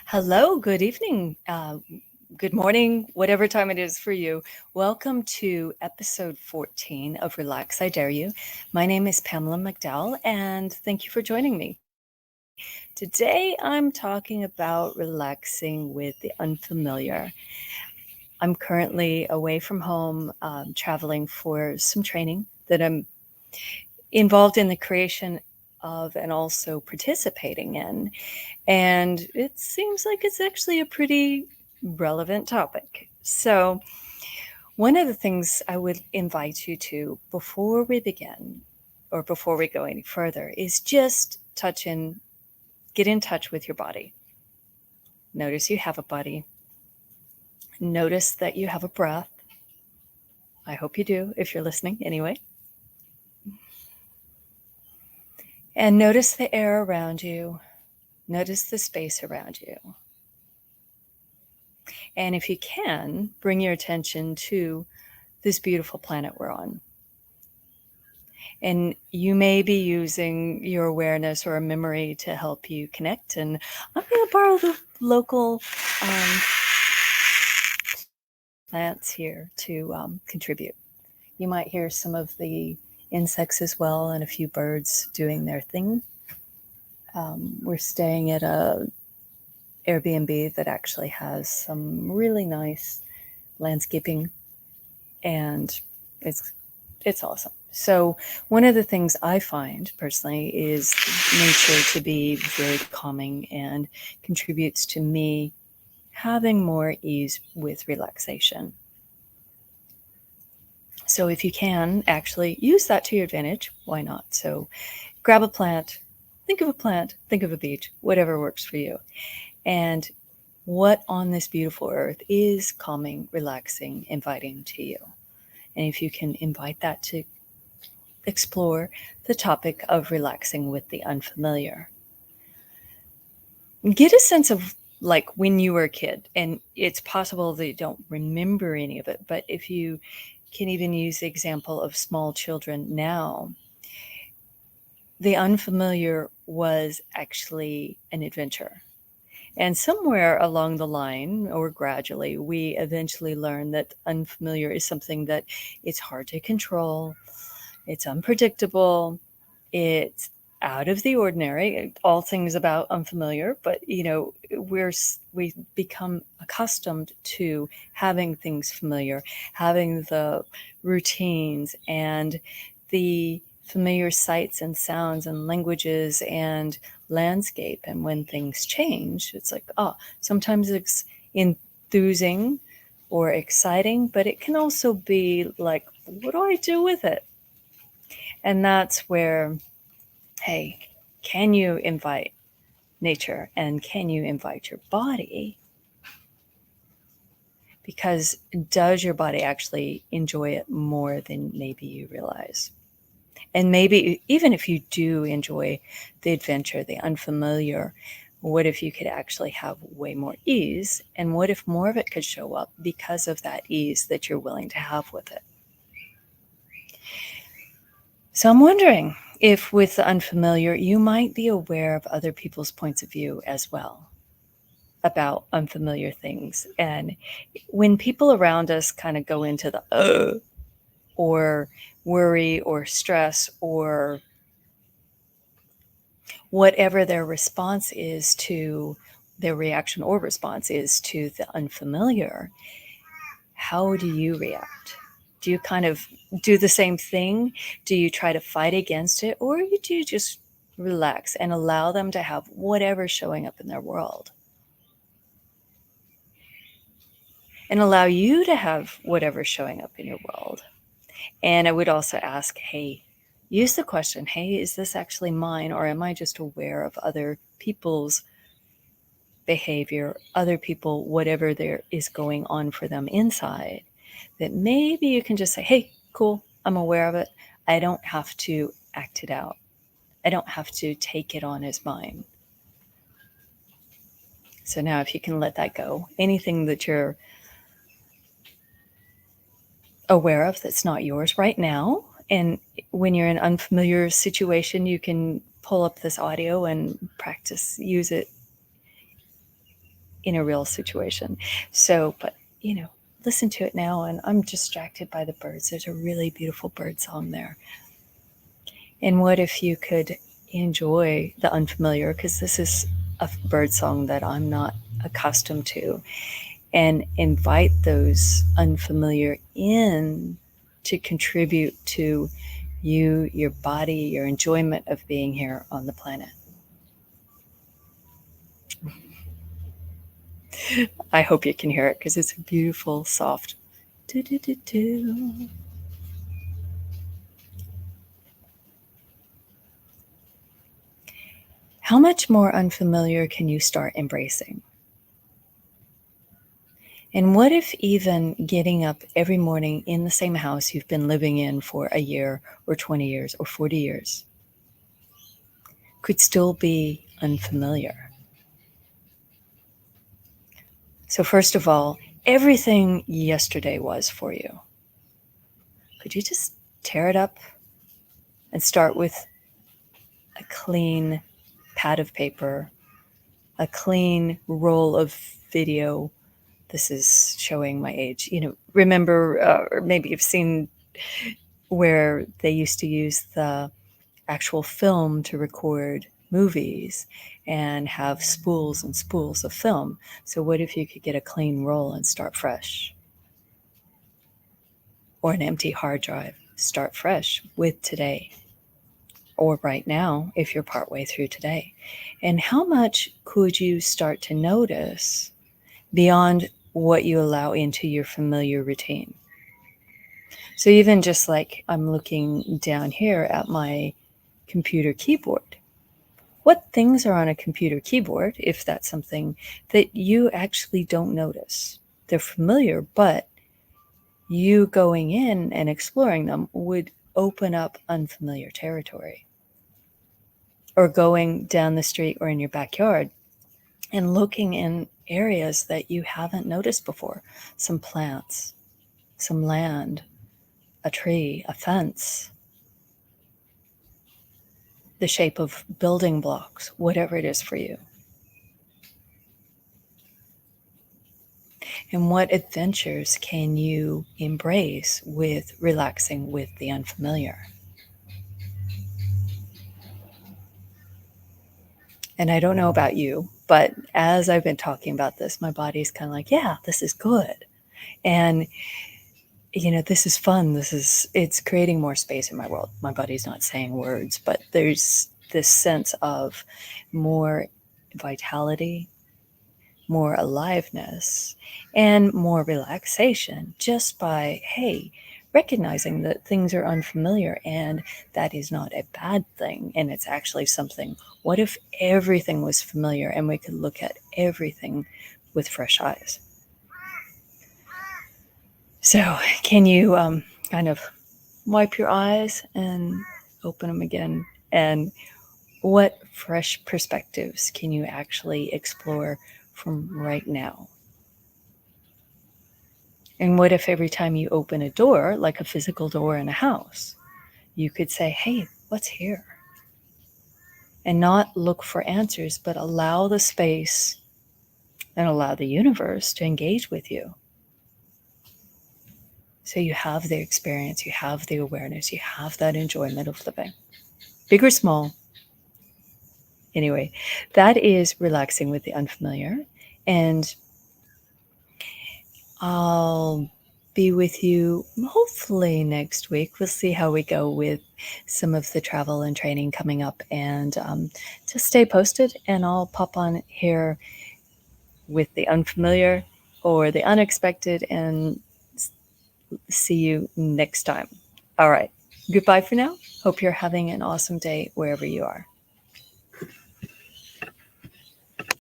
Hello, good evening, good morning, whatever time it is for you. Welcome to episode 14 of Relax, I Dare You. My name is Pamela McDowell, and thank you for joining me. Today, I'm talking about relaxing with the unfamiliar. I'm currently away from home, traveling for some training that I'm involved in the creation of and also participating in. And it seems like it's actually a pretty relevant topic. So, one of the things I would invite you to before we begin or before we go any further is just get in touch with your body. Notice you have a body. Notice that you have a breath. I hope you do if you're listening anyway. And notice the air around you. Notice the space around you. And if you can, bring your attention to this beautiful planet we're on. And you may be using your awareness or a memory to help you connect. And I'm going to borrow the local plants here to contribute. You might hear some of the insects as well and a few birds doing their thing. We're staying at a Airbnb that actually has some really nice landscaping, and it's awesome. So one of the things I find personally is nature to be very calming and contributes to me having more ease with relaxation. So if you can actually use that to your advantage, why not? So grab a plant, think of a beach, whatever works for you. And what on this beautiful earth is calming, relaxing, inviting to you? And if you can invite that to explore the topic of relaxing with the unfamiliar. Get a sense of like when you were a kid, and it's possible that you don't remember any of it, but if you can even use the example of small children now, the unfamiliar was actually an adventure. And somewhere along the line, or gradually, we eventually learn that unfamiliar is something that it's hard to control, it's unpredictable, it's out of the ordinary. All things about unfamiliar, but we become accustomed to having things familiar, having the routines and the familiar sights and sounds and languages and landscape. And when things change, it's like, sometimes it's enthusing or exciting, but it can also be like, what do I do with it? And that's where, hey, can you invite nature and can you invite your body? Because does your body actually enjoy it more than maybe you realize? And maybe even if you do enjoy the adventure, the unfamiliar, what if you could actually have way more ease? And what if more of it could show up because of that ease that you're willing to have with it? So I'm wondering if with the unfamiliar, you might be aware of other people's points of view as well about unfamiliar things. And when people around us kind of go into the or worry or stress or whatever their response is to their reaction or response is to the unfamiliar, how do you react? Do you kind of do the same thing? Do you try to fight against it? Or do you just relax and allow them to have whatever's showing up in their world? And allow you to have whatever's showing up in your world. And I would also ask, hey, use the question, hey, is this actually mine? Or am I just aware of other people's behavior, other people, whatever there is going on for them inside, that maybe you can just say, hey, cool, I'm aware of it. I don't have to act it out. I don't have to take it on as mine. So now if you can let that go, anything that you're aware of that's not yours right now, and when you're in an unfamiliar situation, you can pull up this audio and practice, use it in a real situation. So, but listen to it now, and I'm distracted by the birds. There's a really beautiful bird song there. And what if you could enjoy the unfamiliar, because this is a bird song that I'm not accustomed to, and invite those unfamiliar in to contribute to you, your body, your enjoyment of being here on the planet. I hope you can hear it because it's a beautiful, soft do-do-do-do. How much more unfamiliar can you start embracing? And what if even getting up every morning in the same house you've been living in for a year or 20 years or 40 years could still be unfamiliar? So first of all, everything yesterday was for you. Could you just tear it up and start with a clean pad of paper, a clean roll of video? This is showing my age. Remember, or maybe you've seen where they used to use the actual film to record movies and have spools and spools of film. So what if you could get a clean roll and start fresh? Or an empty hard drive, start fresh with today. Or right now, if you're partway through today. And how much could you start to notice beyond what you allow into your familiar routine? So even just like I'm looking down here at my computer keyboard, what things are on a computer keyboard, if that's something that you actually don't notice? They're familiar, but you going in and exploring them would open up unfamiliar territory. Or going down the street or in your backyard and looking in areas that you haven't noticed before. Some plants, some land, a tree, a fence, the shape of building blocks, whatever it is for you. And what adventures can you embrace with relaxing with the unfamiliar? And I don't know about you, but as I've been talking about this, my body's kind of like, yeah, this is good. And this is fun. It's creating more space in my world. My body's not saying words, but there's this sense of more vitality, more aliveness, and more relaxation just by, hey, recognizing that things are unfamiliar and that is not a bad thing. And it's actually something. What if everything was familiar and we could look at everything with fresh eyes? So can you kind of wipe your eyes and open them again? And what fresh perspectives can you actually explore from right now? And what if every time you open a door, like a physical door in a house, you could say, hey, what's here? And not look for answers, but allow the space and allow the universe to engage with you. So you have the experience, you have the awareness, you have that enjoyment of living, big or small. Anyway, that is relaxing with the unfamiliar. And I'll be with you hopefully next week. We'll see how we go with some of the travel and training coming up. And just stay posted, and I'll pop on here with the unfamiliar or the unexpected and see you next time. All right. Goodbye for now. Hope you're having an awesome day wherever you are.